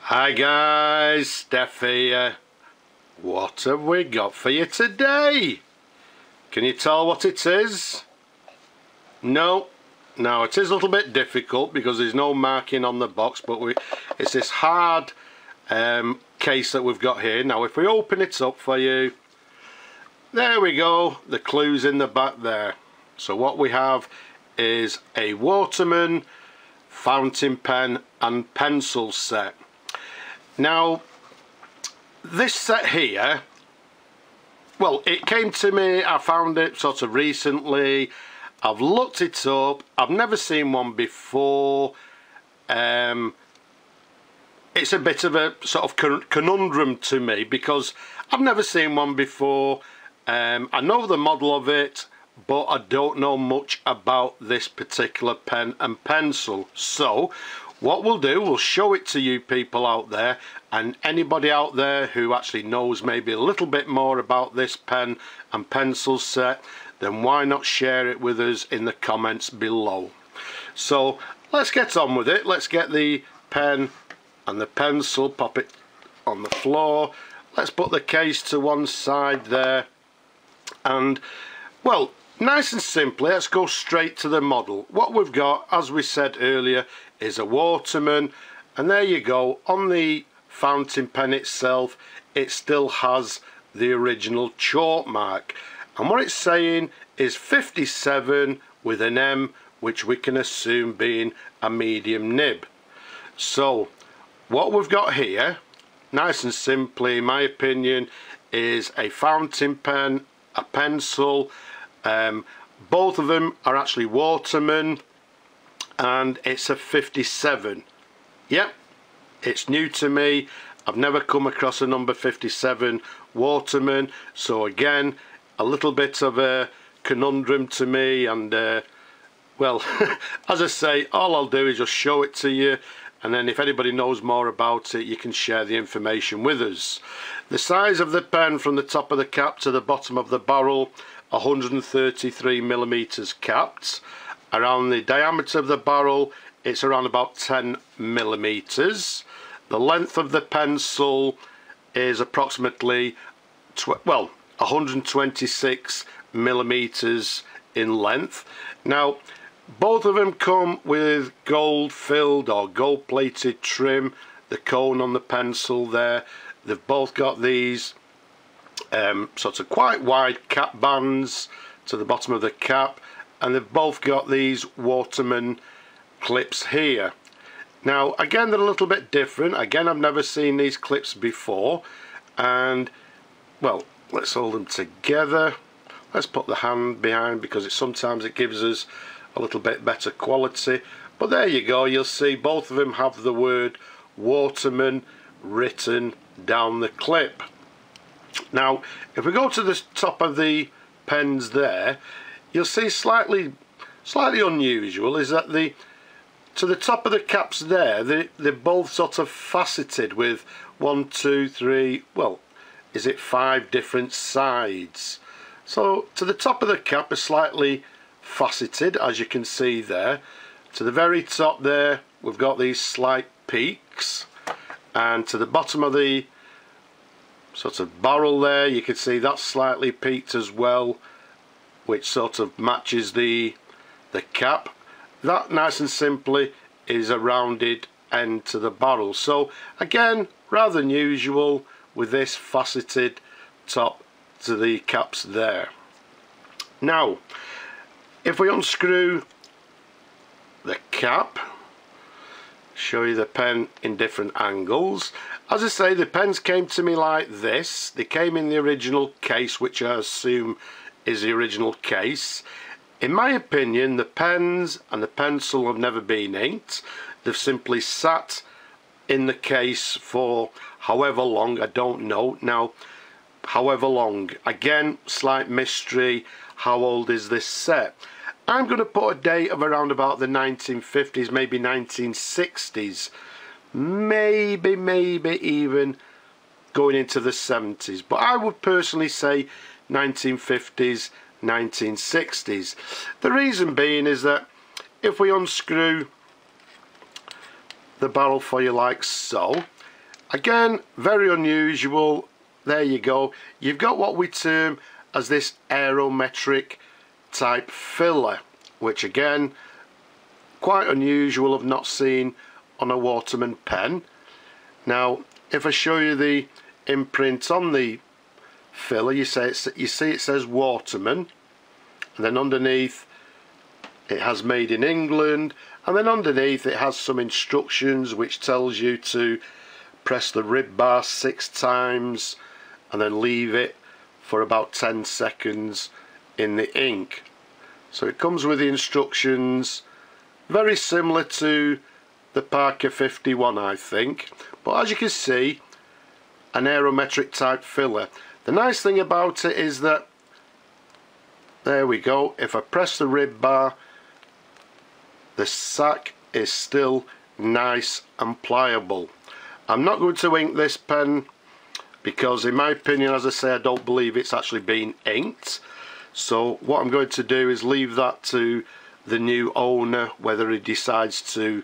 Hi guys, Steph here. What have we got for you today? Can you tell what it is? No, it is a little bit difficult because there's no marking on the box, but it's this hard case that we've got here. Now if we open it up for you, there we go, the clue's in the back there. So what we have is a Waterman fountain pen and pencil set. Now this set here, well, it came to me, I found it sort of recently, I've looked it up, I've never seen one before. It's a bit of a sort of conundrum to me because I've never seen one before. I know the model of it, but I don't know much about this particular pen and pencil. So what we'll do, we'll show it to you people out there, and anybody out there who actually knows maybe a little bit more about this pen and pencil set, then why not share it with us in the comments below. So let's get on with it. Let's get the pen and the pencil, pop it on the floor. Let's put the case to one side there, and well, nice and simply, let's go straight to the model. What we've got, as we said earlier, is a Waterman, and there you go. On the fountain pen itself, it still has the original chalk mark, and what it's saying is 57 with an M, which we can assume being a medium nib. So what we've got here, nice and simply, in my opinion, is a fountain pen, a pencil. Both of them are actually Waterman, and it's a 57. Yep, it's new to me. I've never come across a number 57 Waterman, so again, a little bit of a conundrum to me. And well, as I say, all I'll do is just show it to you, and then if anybody knows more about it, you can share the information with us. The size of the pen from the top of the cap to the bottom of the barrel, 133mm capped. Around the diameter of the barrel, it's around about 10mm. The length of the pencil is approximately 126mm in length. Now both of them come with gold filled or gold plated trim, the cone on the pencil there. They've both got these sort of quite wide cap bands to the bottom of the cap, and they've both got these Waterman clips here. Now again, they're a little bit different. Again, I've never seen these clips before, and well, let's hold them together. Let's put the hand behind because sometimes it gives us a little bit better quality. But there you go, you'll see both of them have the word Waterman written down the clip. Now if we go to the top of the pens there, you'll see slightly unusual is that to the top of the caps there, they're both sort of faceted with 1, 2, 3, well, is it 5 different sides. So to the top of the cap is slightly faceted, as you can see there. To the very top there, we've got these slight peaks, and to the bottom of the sort of barrel there, you can see that's slightly peaked as well, which sort of matches the cap. That, nice and simply, is a rounded end to the barrel. So again, rather unusual with this faceted top to the caps there. Now if we unscrew the cap, show you the pen in different angles. As I say, the pens came to me like this. They came in the original case, which I assume is the original case. In my opinion, the pens and the pencil have never been inked. They've simply sat in the case for however long, I don't know. Now, however long, again, slight mystery. How old is this set? I'm going to put a date of around about the 1950s, maybe 1960s, maybe even going into the 70s, but I would personally say 1950s, 1960s. The reason being is that if we unscrew the barrel for you like so, Again, very unusual. There you go. You've got what we term as this aerometric type filler, which again, quite unusual. I've not seen on a Waterman pen. Now, if I show you the imprint on the filler, you see it says Waterman, and then underneath it has made in England, and then underneath it has some instructions which tells you to press the rib bar 6 times and then leave it for about 10 seconds in the ink. So it comes with the instructions, very similar to the Parker 51, I think, but as you can see, an aerometric type filler. The nice thing about it is that, there we go, if I press the rib bar, the sack is still nice and pliable. I'm not going to ink this pen because, in my opinion, as I say, I don't believe it's actually been inked. So what I'm going to do is leave that to the new owner, whether he decides to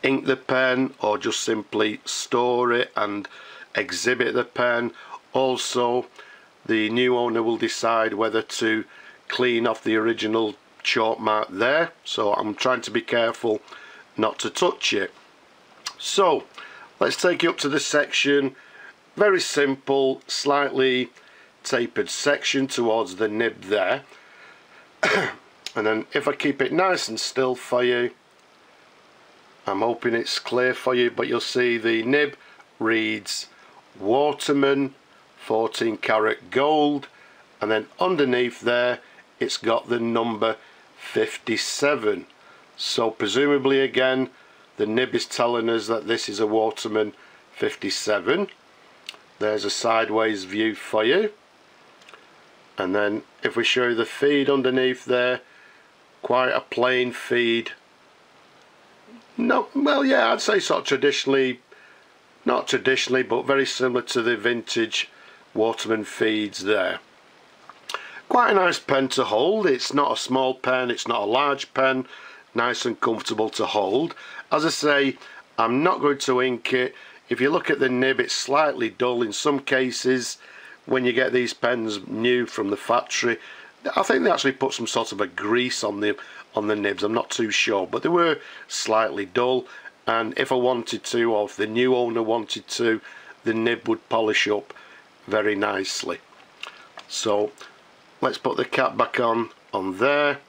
ink the pen or just simply store it and exhibit the pen. Also, the new owner will decide whether to clean off the original chalk mark there, so I'm trying to be careful not to touch it. So let's take you up to the section. Very simple, slightly tapered section towards the nib there. And then if I keep it nice and still for you, I'm hoping it's clear for you, but you'll see the nib reads Waterman 14 karat gold, and then underneath there it's got the number 57. So presumably again the nib is telling us that this is a Waterman 57. There's a sideways view for you, and then if we show you the feed underneath there, quite a plain feed. No, well, yeah, I'd say sort of traditionally, not traditionally, but very similar to the vintage Waterman feeds there. Quite a nice pen to hold. It's not a small pen, it's not a large pen, nice and comfortable to hold. As I say, I'm not going to ink it. If you look at the nib, it's slightly dull in some cases. When you get these pens new from the factory, I think they actually put some sort of a grease on the nibs, I'm not too sure, but they were slightly dull, and if I wanted to, or if the new owner wanted to, the nib would polish up very nicely. So let's put the cap back on there.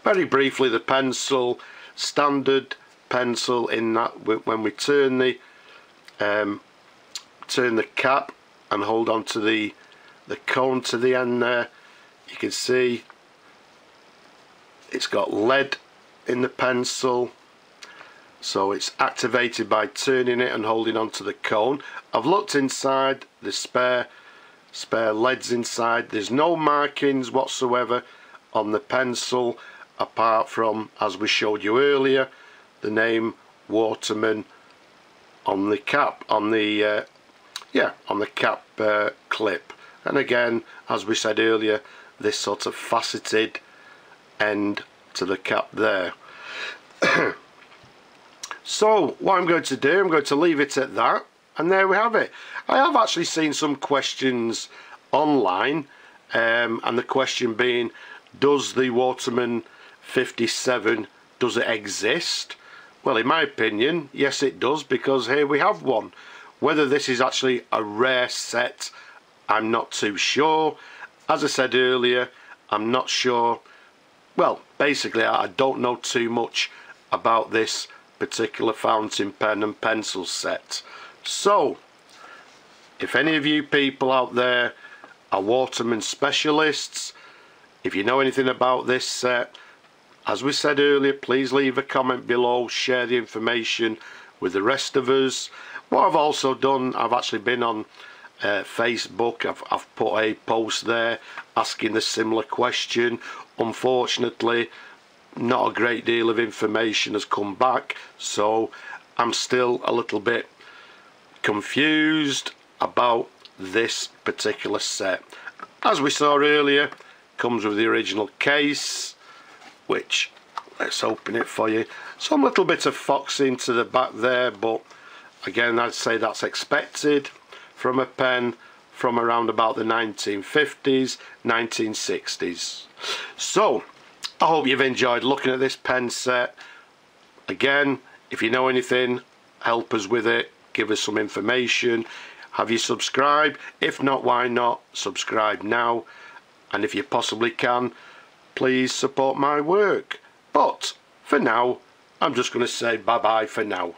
Very briefly, the pencil, standard pencil in that when we turn the cap and hold on to the cone to the end there, you can see it's got lead in the pencil, so it's activated by turning it and holding on to the cone. I've looked inside, the spare leads inside. There's no markings whatsoever on the pencil apart from, as we showed you earlier, the name Waterman on the cap, on the cap clip. And again, as we said earlier, this sort of faceted end to the cap there. So what I'm going to do, I'm going to leave it at that, and there we have it. I have actually seen some questions online, and the question being, does the Waterman 57, does it exist? Well, in my opinion, yes it does, because here we have one. Whether this is actually a rare set, I'm not too sure. As I said earlier, I'm not sure. Well, basically, I don't know too much about this particular fountain pen and pencil set. So, if any of you people out there are Waterman specialists, if you know anything about this set, as we said earlier, please leave a comment below, share the information with the rest of us. What I've also done, I've actually been on Facebook, I've put a post there asking a similar question. Unfortunately, not a great deal of information has come back, so I'm still a little bit confused about this particular set. As we saw earlier, comes with the original case, which, let's open it for you. Some little bit of foxing to the back there, but Again, I'd say that's expected from a pen from around about the 1950s, 1960s. So, I hope you've enjoyed looking at this pen set. Again, if you know anything, help us with it, give us some information. Have you subscribed? If not, why not? Subscribe now. And if you possibly can, please support my work. But for now, I'm just going to say bye-bye for now.